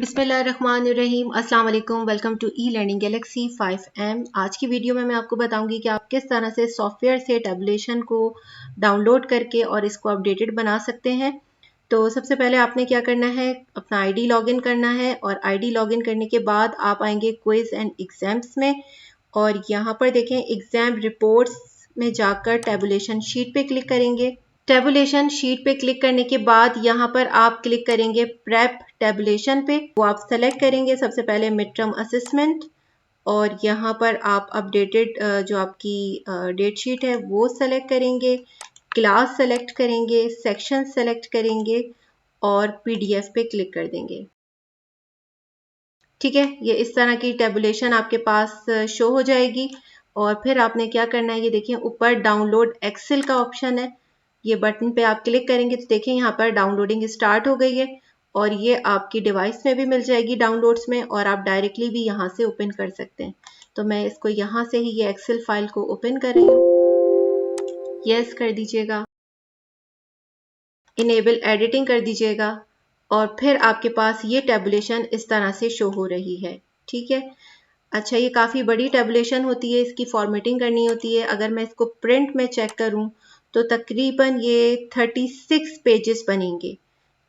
बिस्मिल्लाहिर्रहमानिर्रहीम। अस्सलाम वालेकुम। Welcome to e learning galaxy 5M। आज की वीडियो में मैं आपको बताऊंगी कि आप किस तरह से सॉफ्टवेयर से टैबुलेशन को डाउनलोड करके और इसको अपडेटेड बना सकते हैं। तो सबसे पहले आपने क्या करना है, अपना आईडी लॉगिन करना है और आईडी लॉगिन करने के बाद आप आएंगे क्विज एंड एग्जाम्स में और यहाँ पर देखें एग्जाम रिपोर्ट्स में जाकर टैबुलेशन शीट पे क्लिक करेंगे। टैबुलेशन शीट पे क्लिक करने के बाद यहाँ पर आप क्लिक करेंगे प्रेप टैबुलेशन पे, वो आप सेलेक्ट करेंगे सबसे पहले मिड टर्म असेसमेंट और यहाँ पर आप अपडेटेड जो आपकी डेट शीट है वो सेलेक्ट करेंगे, क्लास सेलेक्ट करेंगे, सेक्शन सेलेक्ट करेंगे और पीडीएफ पे क्लिक कर देंगे। ठीक है, ये इस तरह की टैबुलेशन आपके पास शो हो जाएगी और फिर आपने क्या करना है, ये देखिए ऊपर डाउनलोड एक्सेल का ऑप्शन है, ये बटन पे आप क्लिक करेंगे तो देखिए यहाँ पर डाउनलोडिंग स्टार्ट हो गई है और ये आपकी डिवाइस में भी मिल जाएगी डाउनलोड्स में और आप डायरेक्टली भी यहाँ से ओपन कर सकते हैं। तो मैं इसको यहाँ से ही ये एक्सेल फाइल को ओपन कर रही हूँ। यस कर दीजिएगा, इनेबल एडिटिंग कर दीजिएगा और फिर आपके पास ये टैबुलेशन इस तरह से शो हो रही है। ठीक है, अच्छा ये काफ़ी बड़ी टैबुलेशन होती है, इसकी फॉर्मेटिंग करनी होती है। अगर मैं इसको प्रिंट में चेक करूं तो तकरीबन ये 36 पेजेस बनेंगे।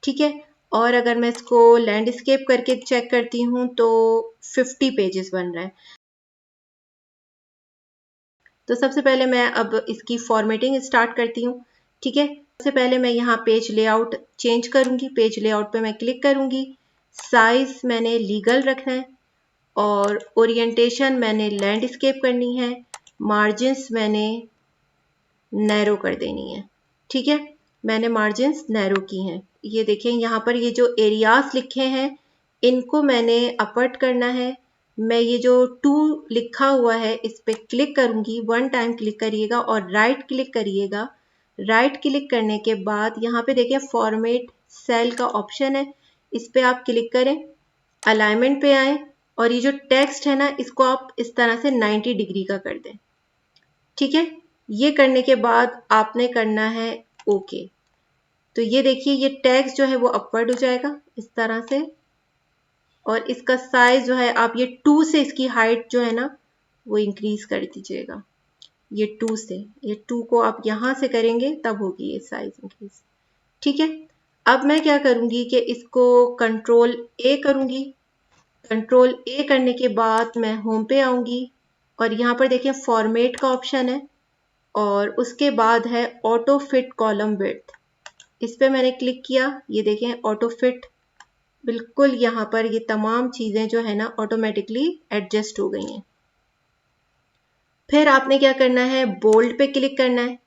ठीक है, और अगर मैं इसको लैंडस्केप करके चेक करती हूँ तो 50 पेजेस बन रहा है। तो सबसे पहले मैं अब इसकी फॉर्मेटिंग स्टार्ट करती हूँ। ठीक है, सबसे पहले मैं यहाँ पेज लेआउट चेंज करूँगी, पेज लेआउट पे मैं क्लिक करूँगी, साइज मैंने लीगल रखना है और ओरिएंटेशन मैंने लैंडस्केप करनी है, मार्जिन्स मैंने नैरो कर देनी है। ठीक है, मैंने मार्जिन्स नैरो की हैं। ये देखें यहाँ पर ये जो एरियाज लिखे हैं इनको मैंने अपवर्ड करना है। मैं ये जो 2 लिखा हुआ है इस पे क्लिक करूंगी, 1 टाइम क्लिक करिएगा और राइट क्लिक करिएगा। राइट क्लिक करने के बाद यहाँ पे देखें फॉर्मेट सेल का ऑप्शन है, इस पे आप क्लिक करें, अलाइनमेंट पे आए और ये जो टेक्स्ट है ना इसको आप इस तरह से 90 डिग्री का कर दें। ठीक है, ये करने के बाद आपने करना है ओके। तो ये देखिए ये टेक्स्ट जो है वो अपवर्ड हो जाएगा इस तरह से और इसका साइज जो है आप ये 2 से इसकी हाइट जो है ना वो इंक्रीज कर दीजिएगा। ये 2 से, ये 2 को आप यहां से करेंगे तब होगी ये साइज इंक्रीज। ठीक है, अब मैं क्या करूंगी कि इसको कंट्रोल ए करूंगी। कंट्रोल ए करने के बाद मैं होम पे आऊंगी और यहाँ पर देखिए फॉर्मेट का ऑप्शन है और उसके बाद है ऑटो फिट कॉलम विड्थ, इस पे मैंने क्लिक किया। ये देखें ऑटो फिट, बिल्कुल यहाँ पर ये तमाम चीजें जो है ना ऑटोमेटिकली एडजस्ट हो गई हैं। फिर आपने क्या करना है, बोल्ड पे क्लिक करना है।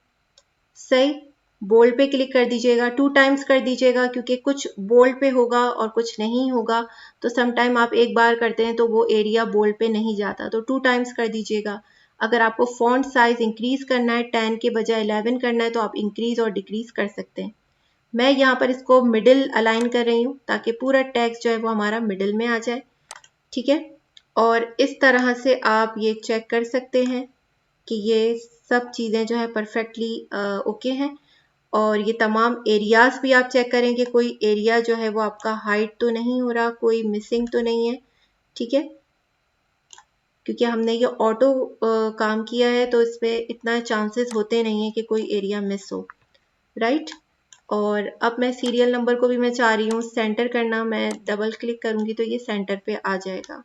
सही, बोल्ड पे क्लिक कर दीजिएगा, 2 टाइम्स कर दीजिएगा क्योंकि कुछ बोल्ड पे होगा और कुछ नहीं होगा। तो समटाइम आप एक बार करते हैं तो वो एरिया बोल्ड पे नहीं जाता, तो 2 टाइम्स कर दीजिएगा। अगर आपको फॉन्ट साइज इंक्रीज करना है, 10 के बजाय 11 करना है तो आप इंक्रीज और डिक्रीज कर सकते हैं। मैं यहाँ पर इसको मिडिल अलाइन कर रही हूँ ताकि पूरा टेक्स्ट जो है वो हमारा मिडिल में आ जाए। ठीक है, और इस तरह से आप ये चेक कर सकते हैं कि ये सब चीज़ें जो है परफेक्टली ओके हैं और ये तमाम एरियाज भी आप चेक करेंगे, कोई एरिया जो है वो आपका हाइड तो नहीं हो रहा, कोई मिसिंग तो नहीं है। ठीक है, क्योंकि हमने ये ऑटो काम किया है तो इस पर इतना चांसेस होते नहीं है कि कोई एरिया मिस हो। राइट, और अब मैं सीरियल नंबर को भी मैं चाह रही हूँ सेंटर करना, मैं डबल क्लिक करूंगी तो ये सेंटर पे आ जाएगा।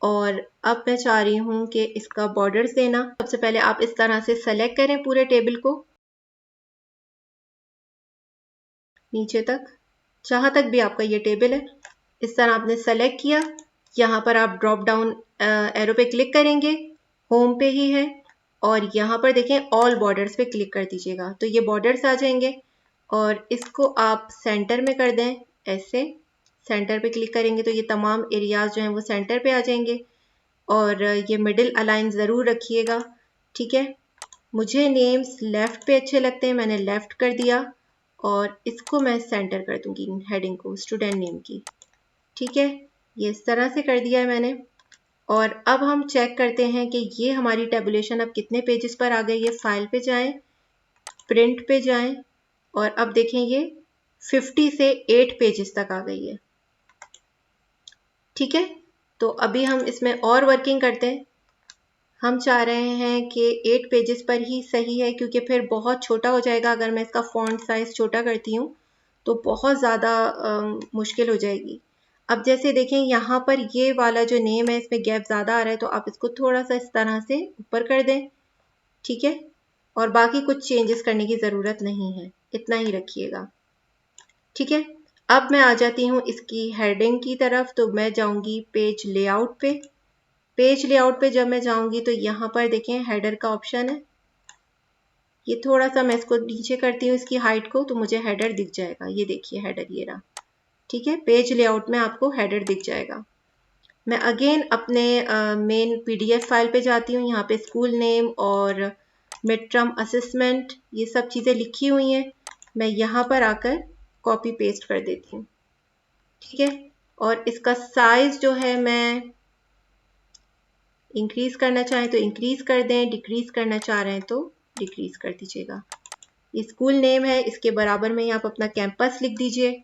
और अब मैं चाह रही हूँ कि इसका बॉर्डर्स देना, सबसे पहले आप इस तरह से सेलेक्ट करें पूरे टेबल को नीचे तक, जहां तक भी आपका ये टेबल है इस तरह आपने सेलेक्ट किया। यहाँ पर आप ड्रॉप डाउन एरो पे क्लिक करेंगे, होम पे ही है और यहाँ पर देखें ऑल बॉर्डर्स पे क्लिक कर दीजिएगा तो ये बॉर्डर्स आ जाएंगे और इसको आप सेंटर में कर दें। ऐसे सेंटर पे क्लिक करेंगे तो ये तमाम एरियाज जो हैं वो सेंटर पे आ जाएंगे और ये मिडिल अलाइन ज़रूर रखिएगा। ठीक है, मुझे नेम्स लेफ़्ट पे अच्छे लगते हैं, मैंने लेफ़्ट कर दिया और इसको मैं सेंटर कर दूंगी हेडिंग को स्टूडेंट नेम की। ठीक है, ये इस तरह से कर दिया है मैंने और अब हम चेक करते हैं कि ये हमारी टैबुलेशन अब कितने पेजेस पर आ गई है। फाइल पे जाएं, प्रिंट पे जाएं और अब देखें ये 50 से 8 पेजेस तक आ गई है। ठीक है, तो अभी हम इसमें और वर्किंग करते हैं। हम चाह रहे हैं कि 8 पेजेस पर ही सही है, क्योंकि फिर बहुत छोटा हो जाएगा। अगर मैं इसका फॉन्ट साइज छोटा करती हूँ तो बहुत ज़्यादा मुश्किल हो जाएगी। अब जैसे देखें यहाँ पर ये वाला जो नेम है इसमें गैप ज़्यादा आ रहा है, तो आप इसको थोड़ा सा इस तरह से ऊपर कर दें, ठीक है। और बाकी कुछ चेंजेस करने की ज़रूरत नहीं है, इतना ही रखिएगा, ठीक है। अब मैं आ जाती हूँ इसकी हेडिंग की तरफ, तो मैं जाऊँगी पेज लेआउट पे। पेज लेआउट पे जब मैं जाऊँगी तो यहाँ पर देखें हेडर का ऑप्शन है। ये थोड़ा सा मैं इसको नीचे करती हूँ इसकी हाइट को, तो मुझे हेडर दिख जाएगा। ये देखिए हेडर ये रहा, ठीक है। पेज लेआउट में आपको हेडर दिख जाएगा। मैं अगेन अपने मेन पीडीएफ फाइल पे जाती हूँ। यहाँ पे स्कूल नेम और मिड टर्म असेसमेंट ये सब चीज़ें लिखी हुई हैं। मैं यहाँ पर आकर कॉपी पेस्ट कर देती हूँ, ठीक है। और इसका साइज जो है मैं इंक्रीज करना चाहें तो इंक्रीज कर दें, डिक्रीज करना चाह रहे हैं तो डिक्रीज कर दीजिएगा। ये स्कूल नेम है, इसके बराबर में आप अपना कैंपस लिख दीजिए।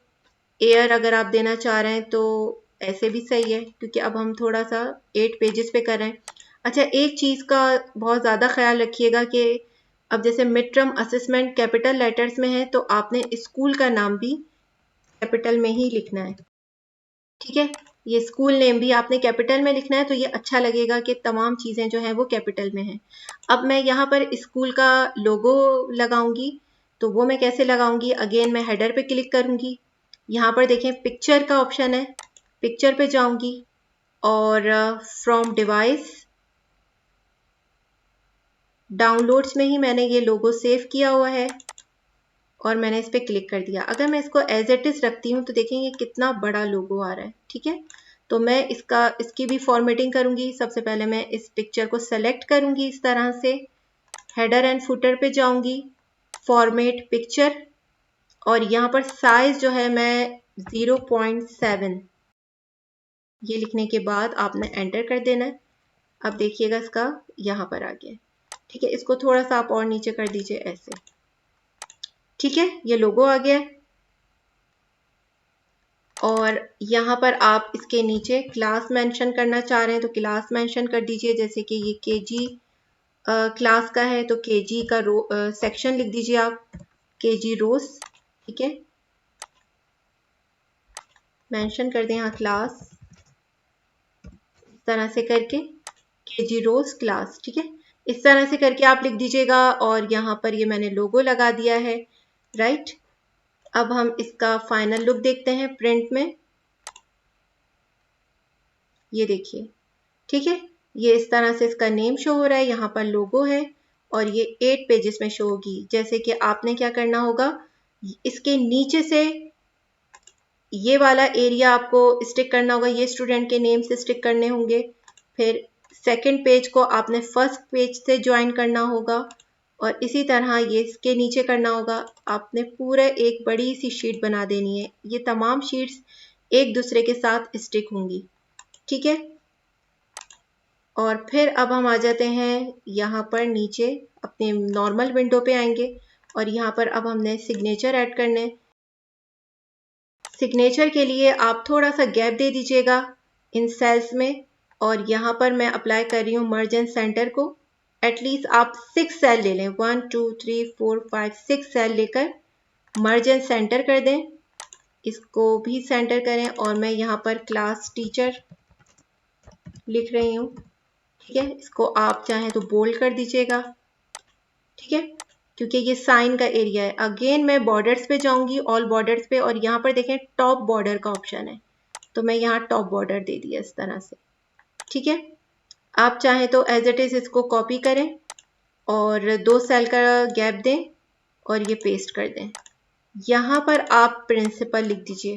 एयर अगर आप देना चाह रहे हैं तो ऐसे भी सही है, क्योंकि अब हम थोड़ा सा 8 पेजेस पे कर रहे हैं। अच्छा, एक चीज़ का बहुत ज़्यादा ख्याल रखिएगा कि अब जैसे mid term assessment capital letters में है, तो आपने स्कूल का नाम भी कैपिटल में ही लिखना है, ठीक है। ये स्कूल नेम भी आपने कैपिटल में लिखना है, तो ये अच्छा लगेगा कि तमाम चीज़ें जो हैं वो कैपिटल में हैं। अब मैं यहाँ पर स्कूल का लोगो लगाऊंगी, तो वो मैं कैसे लगाऊंगी? अगेन मैं हेडर पे क्लिक करूंगी। यहाँ पर देखें पिक्चर का ऑप्शन है, पिक्चर पे जाऊंगी और फ्रॉम डिवाइस डाउनलोड्स में ही मैंने ये लोगो सेव किया हुआ है और मैंने इस पर क्लिक कर दिया। अगर मैं इसको एज इट इज रखती हूँ तो देखेंगे कितना बड़ा लोगो आ रहा है, ठीक है। तो मैं इसकी भी फॉर्मेटिंग करूंगी। सबसे पहले मैं इस पिक्चर को सेलेक्ट करूंगी इस तरह से, हेडर एंड फुटर पे जाऊंगी, फॉर्मेट पिक्चर, और यहाँ पर साइज जो है मैं 0.7 ये लिखने के बाद आपने एंटर कर देना है। अब देखिएगा इसका यहाँ पर आ गया, ठीक है। इसको थोड़ा सा आप और नीचे कर दीजिए ऐसे, ठीक है। ये लोगो आ गया। और यहाँ पर आप इसके नीचे क्लास मेंशन करना चाह रहे हैं तो क्लास मेंशन कर दीजिए। जैसे कि ये केजी क्लास का है तो केजी का सेक्शन लिख दीजिए आप, केजी रोज, ठीक है। मेंशन कर दें यहाँ क्लास, इस तरह से करके केजी रोज क्लास, ठीक है। इस तरह से करके आप लिख दीजिएगा और यहाँ पर ये मैंने लोगो लगा दिया है, राइट। अब हम इसका फाइनल लुक देखते हैं प्रिंट में। ये देखिए, ठीक है। ये इस तरह से इसका नेम शो हो रहा है, यहाँ पर लोगो है और ये 8 पेजेस में शो होगी। जैसे कि आपने क्या करना होगा, इसके नीचे से ये वाला एरिया आपको स्टिक करना होगा, ये स्टूडेंट के नेम से स्टिक करने होंगे। फिर सेकंड पेज को आपने फर्स्ट पेज से ज्वाइन करना होगा और इसी तरह ये इसके नीचे करना होगा। आपने पूरा एक बड़ी सी शीट बना देनी है। ये तमाम शीट्स एक दूसरे के साथ स्टिक होंगी, ठीक है। और फिर अब हम आ जाते हैं यहाँ पर नीचे अपने नॉर्मल विंडो पे आएंगे और यहाँ पर अब हमने सिग्नेचर ऐड करने। सिग्नेचर के लिए आप थोड़ा सा गैप दे दीजिएगा इन सेल्स में, और यहाँ पर मैं अप्लाई कर रही हूँ मर्ज एंड सेंटर को। एटलीस्ट आप 6 सेल ले लें, 1 2 3 4 5 6 सेल लेकर मर्ज एंड सेंटर कर दें। इसको भी सेंटर करें और मैं यहाँ पर क्लास टीचर लिख रही हूँ, ठीक है। इसको आप चाहें तो बोल्ड कर दीजिएगा, ठीक है, क्योंकि ये साइन का एरिया है। अगेन मैं बॉर्डर्स पे जाऊंगी, ऑल बॉर्डर्स पे, और यहाँ पर देखें टॉप बॉर्डर का ऑप्शन है, तो मैं यहाँ टॉप बॉर्डर दे दिया इस तरह से, ठीक है। आप चाहें तो एज इट इज इसको कॉपी करें और 2 सेल का गैप दें और ये पेस्ट कर दें। यहाँ पर आप प्रिंसिपल लिख दीजिए,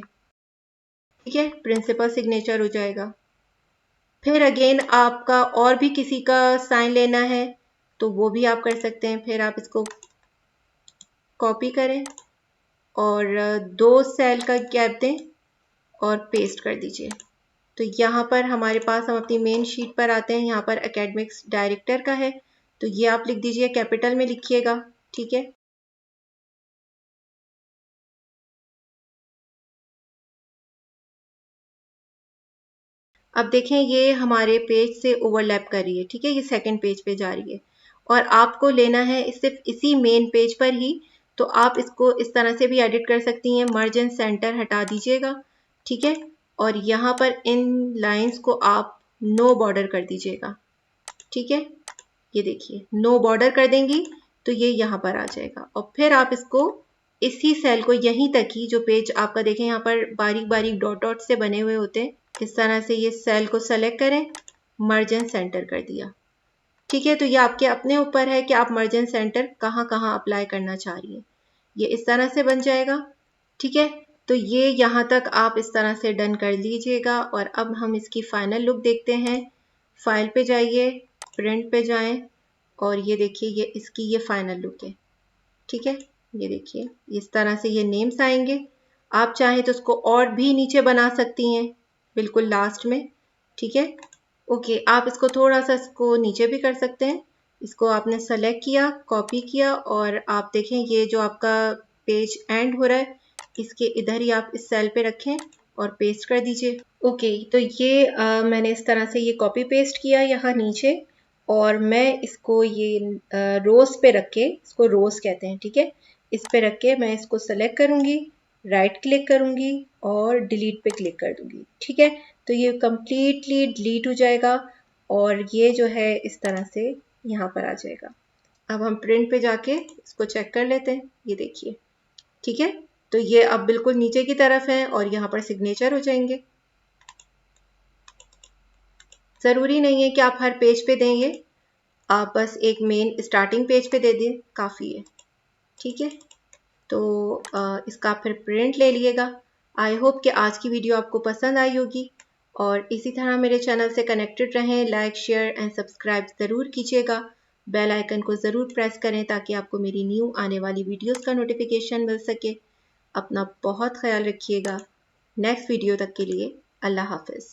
ठीक है, प्रिंसिपल सिग्नेचर हो जाएगा। फिर अगेन आपका और भी किसी का साइन लेना है तो वो भी आप कर सकते हैं। फिर आप इसको कॉपी करें और 2 सेल का गैप दें और पेस्ट कर दीजिए। तो यहाँ पर हमारे पास, हम अपनी मेन शीट पर आते हैं। यहाँ पर एकेडमिक्स डायरेक्टर का है तो ये आप लिख दीजिए, कैपिटल में लिखिएगा, ठीक है। अब देखें ये हमारे पेज से ओवरलैप कर रही है, ठीक है, ये सेकंड पेज पे जा रही है और आपको लेना है सिर्फ इसी मेन पेज पर ही। तो आप इसको इस तरह से भी एडिट कर सकती हैं, मर्ज एंड सेंटर हटा दीजिएगा, ठीक है, और यहाँ पर इन लाइंस को आप नो बॉर्डर कर दीजिएगा, ठीक है। ये देखिए नो बॉर्डर कर देंगी तो ये यहाँ पर आ जाएगा और फिर आप इसको इसी सेल को यहीं तक ही, जो पेज आपका देखें यहाँ पर बारीक बारीक डॉट डॉट से बने हुए होते हैं, इस तरह से ये सेल को सेलेक्ट करें, मर्ज एंड सेंटर कर दिया, ठीक है। तो ये आपके अपने ऊपर है कि आप मर्ज एंड सेंटर कहाँ कहाँ अप्लाई करना चाह रही हैं। ये इस तरह से बन जाएगा, ठीक है। तो ये यहाँ तक आप इस तरह से डन कर लीजिएगा और अब हम इसकी फाइनल लुक देखते हैं। फाइल पे जाइए, प्रिंट पे जाएं और ये देखिए ये इसकी ये फाइनल लुक है, ठीक है। ये देखिए इस तरह से ये नेम्स आएंगे। आप चाहें तो उसको और भी नीचे बना सकती हैं, बिल्कुल लास्ट में, ठीक है। ओके, आप इसको थोड़ा सा इसको नीचे भी कर सकते हैं। इसको आपने सेलेक्ट किया, कॉपी किया और आप देखें ये जो आपका पेज एंड हो रहा है इसके इधर ही आप इस सेल पे रखें और पेस्ट कर दीजिए। ओके, तो ये मैंने इस तरह से ये कॉपी पेस्ट किया यहाँ नीचे और मैं इसको ये रोज पे रख के, इसको रोज कहते हैं, ठीक है, इस पे रख के मैं इसको सेलेक्ट करूंगी, राइट क्लिक करूंगी और डिलीट पे क्लिक कर दूंगी, ठीक है। तो ये कंप्लीटली डिलीट हो जाएगा और ये जो है इस तरह से यहाँ पर आ जाएगा। अब हम प्रिंट पे जाके इसको चेक कर लेते हैं, ये देखिए, ठीक है। तो ये अब बिल्कुल नीचे की तरफ है और यहाँ पर सिग्नेचर हो जाएंगे। ज़रूरी नहीं है कि आप हर पेज पे दें, ये आप बस एक मेन स्टार्टिंग पेज पे दे दें, काफ़ी है, ठीक है। तो इसका फिर प्रिंट ले लिएगा। आई होप कि आज की वीडियो आपको पसंद आई होगी और इसी तरह मेरे चैनल से कनेक्टेड रहें। लाइक शेयर एंड सब्सक्राइब ज़रूर कीजिएगा, बेल आइकन को ज़रूर प्रेस करें ताकि आपको मेरी न्यू आने वाली वीडियोस का नोटिफिकेशन मिल सके। अपना बहुत ख्याल रखिएगा। नेक्स्ट वीडियो तक के लिए अल्लाह हाफिज़।